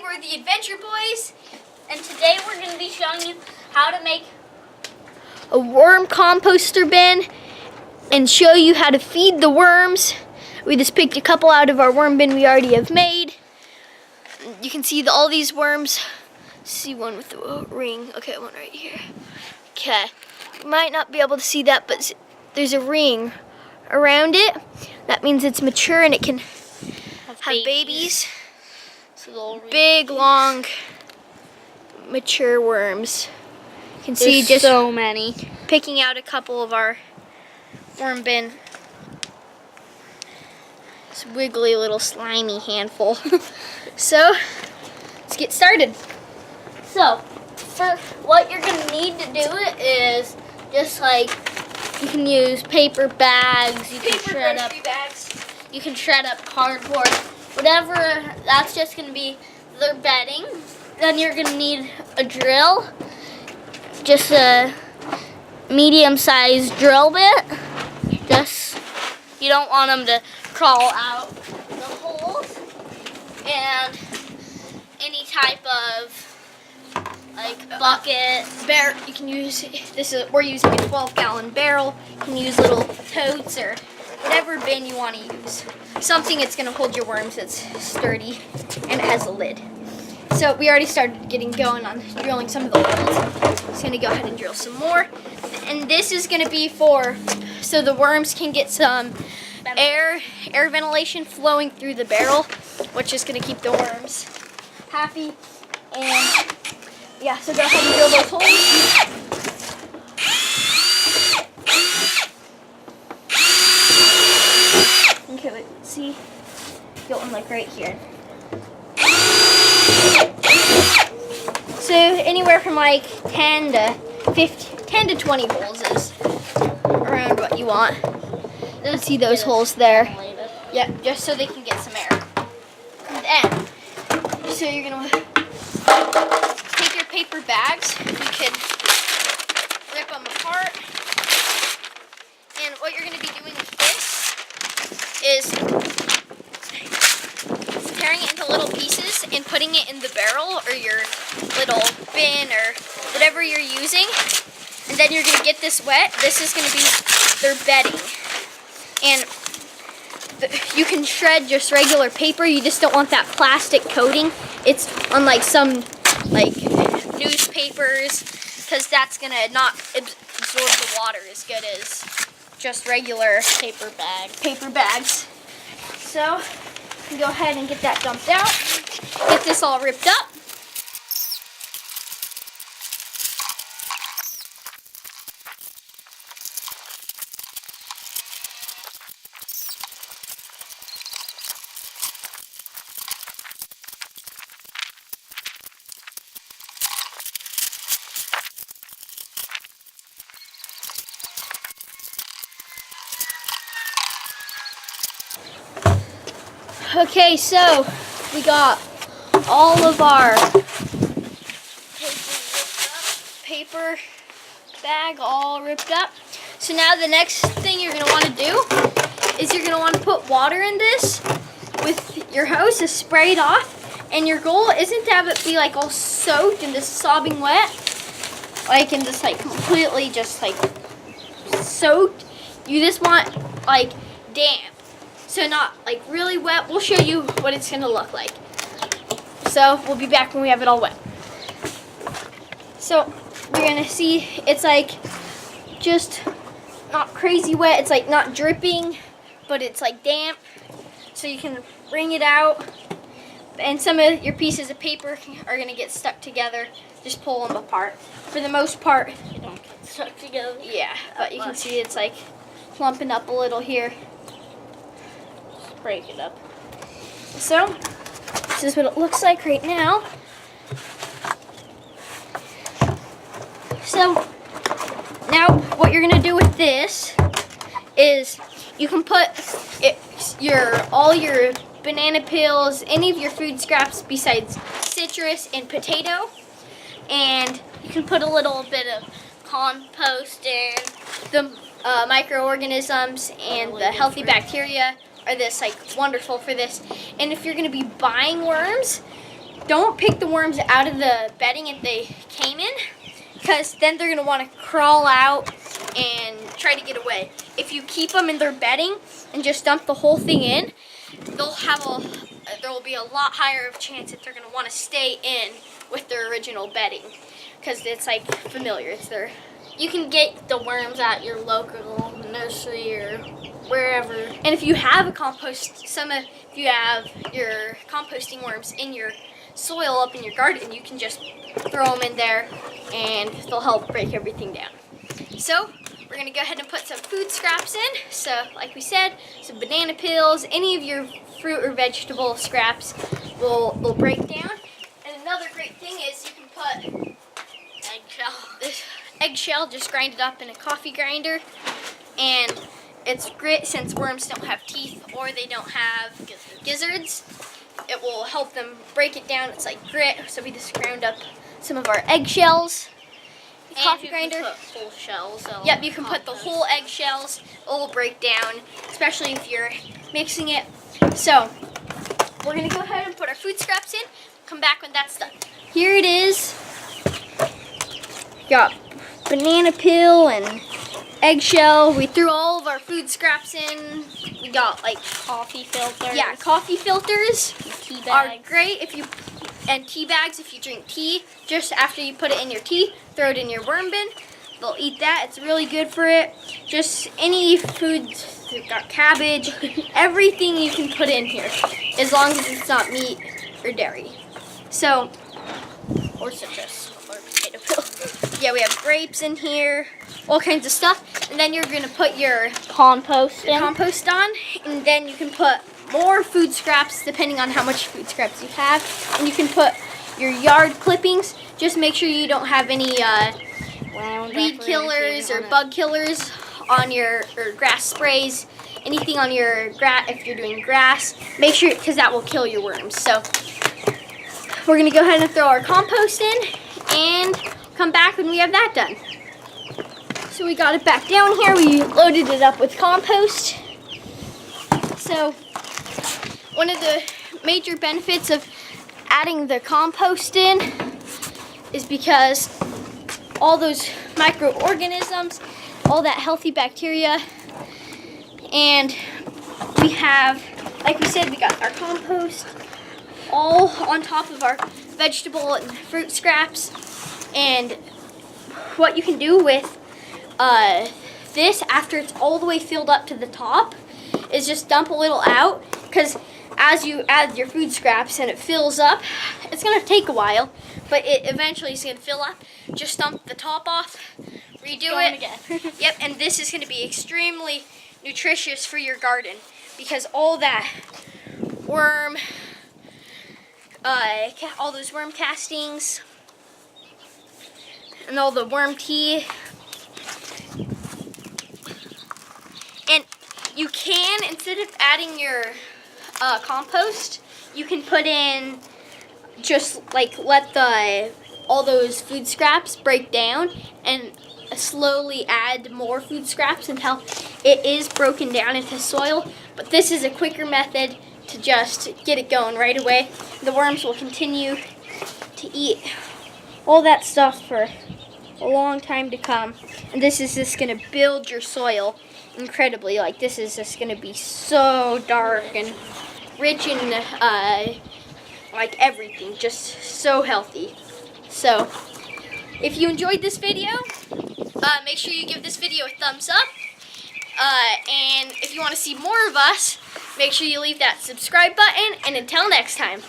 we're the Adventure Boys, and today we're going to be showing you how to make a worm composter bin and show you how to feed the worms. We just picked a couple out of our worm bin we already have made. You can see all these worms. See one with the ring. Okay, one right here. Okay, you might not be able to see that, but there's a ring around it. That means it's mature and it can have babies. So big, long, mature worms. You can see just so many. Picking out a couple of our worm bin. This wiggly little slimy handful. So let's get started. So for what you're gonna need to do it is just like you can use paper bags, you can shred up bags, you can shred up cardboard, whatever. That's just gonna be their bedding. Then you're gonna need a drill, just a medium-sized drill bit. Just you don't want them to crawl out the holes, and any type of like bucket, barrel. You can use we're using a 12-gallon barrel. You can use little totes or whatever bin you want to use. Something that's gonna hold your worms that's sturdy and it has a lid. So we already started getting going on drilling some of the holes. Just gonna go ahead and drill some more. And this is gonna be so the worms can get some air ventilation flowing through the barrel, which is gonna keep the worms happy. And yeah, so go ahead and drill those holes. Okay, let's see. Get one like right here. So anywhere from like 10 to 20 holes is around what you want. Let's see those holes there. Yeah, just so they can get some air. And then, so you're gonna take your paper bags. You can rip them apart. And what you're gonna be doing with this is tearing it into little pieces and putting it in the barrel or your little bin or whatever you're using. And then you're gonna get this wet. This is gonna be their bedding. And you can shred just regular paper. You just don't want that plastic coating. It's unlike some like newspapers, because that's gonna not absorb the water as good as just regular paper bags. So you can go ahead and get that dumped out. Get this all ripped up. Okay, so we got all of our paper bag all ripped up. So now the next thing you're going to want to do is you're going to want to put water in this with your hose to spray it off. And your goal isn't to have it be like all soaked and just sobbing wet, like and just like completely just like soaked. You just want like damp. So not like really wet. We'll show you what it's gonna look like. So we'll be back when we have it all wet. So you're gonna see it's like just not crazy wet. It's like not dripping, but it's like damp. So you can wring it out. And some of your pieces of paper are gonna get stuck together. Just pull them apart. For the most part, they don't get stuck together. Yeah, but you can see it's like clumping up a little here. Break it up. So this is what it looks like right now. So now what you're gonna do with this is you can put all your banana peels, any of your food scraps besides citrus and potato, and you can put a little bit of compost in. The microorganisms and the healthy bacteria are this like wonderful for this. And if you're going to be buying worms, don't pick the worms out of the bedding if they came in, because then they're going to want to crawl out and try to get away. If you keep them in their bedding and just dump the whole thing in, there will be a lot higher of chance that they're going to want to stay in with their original bedding, because it's like familiar. It's their. You can get the worms at your local nursery or wherever. And if you have a compost, if you have your composting worms in your soil up in your garden, you can just throw them in there and they'll help break everything down. So we're gonna go ahead and put some food scraps in. So like we said, some banana peels, any of your fruit or vegetable scraps will break down. And another great thing is you can put this eggshell, just grind it up in a coffee grinder, and it's great since worms don't have teeth or they don't have gizzards. It will help them break it down. It's like grit, so we just ground up some of our eggshells. Coffee grinder. Put whole shells. Yep, you can put the whole eggshells. It will break down, especially if you're mixing it. So we're gonna go ahead and put our food scraps in. Come back when that's done. Here it is. Got banana peel and eggshell. We threw all of our food scraps in. We got like Coffee filters. Yeah, coffee filters Tea are bags. great and tea bags if you drink tea. Just after you put it in your tea, throw it in your worm bin. They'll eat that. It's really good for it. Just any food, you've got cabbage, everything you can put in here, as long as it's not meat or dairy. So, Or citrus. Or potato peel. yeah, we have grapes in here, all kinds of stuff. And then you're gonna put your Compost in. compost on, and then you can put more food scraps depending on how much food scraps you have. And you can put your yard clippings. Just make sure you don't have any weed killers or bug killers on your, or grass sprays, anything on your grass. If you're doing grass, make sure, because that will kill your worms. So we're gonna go ahead and throw our compost in and come back when we have that done. So we got it back down here. We loaded it up with compost. So one of the major benefits of adding the compost in is because all those microorganisms, all that healthy bacteria, and we have, like we said, we got our compost all on top of our vegetable and fruit scraps. And what you can do with this, after it's all the way filled up to the top, is just dump a little out, because as you add your food scraps and it fills up, it's going to take a while, but it eventually is going to fill up. Just dump the top off, redo Going it. again. Yep, and this is going to be extremely nutritious for your garden, because all that worm, all those worm castings, and all the worm tea. And you can, instead of adding your compost, you can put in, just like let all those food scraps break down and slowly add more food scraps until it is broken down into soil. But this is a quicker method to just get it going right away. The worms will continue to eat all that stuff for a long time to come. And this is just going to build your soil incredibly. Like, this is just going to be so dark and rich in like everything, just so healthy. So if you enjoyed this video, make sure you give this video a thumbs up, and if you want to see more of us, make sure you leave that subscribe button, and until next time.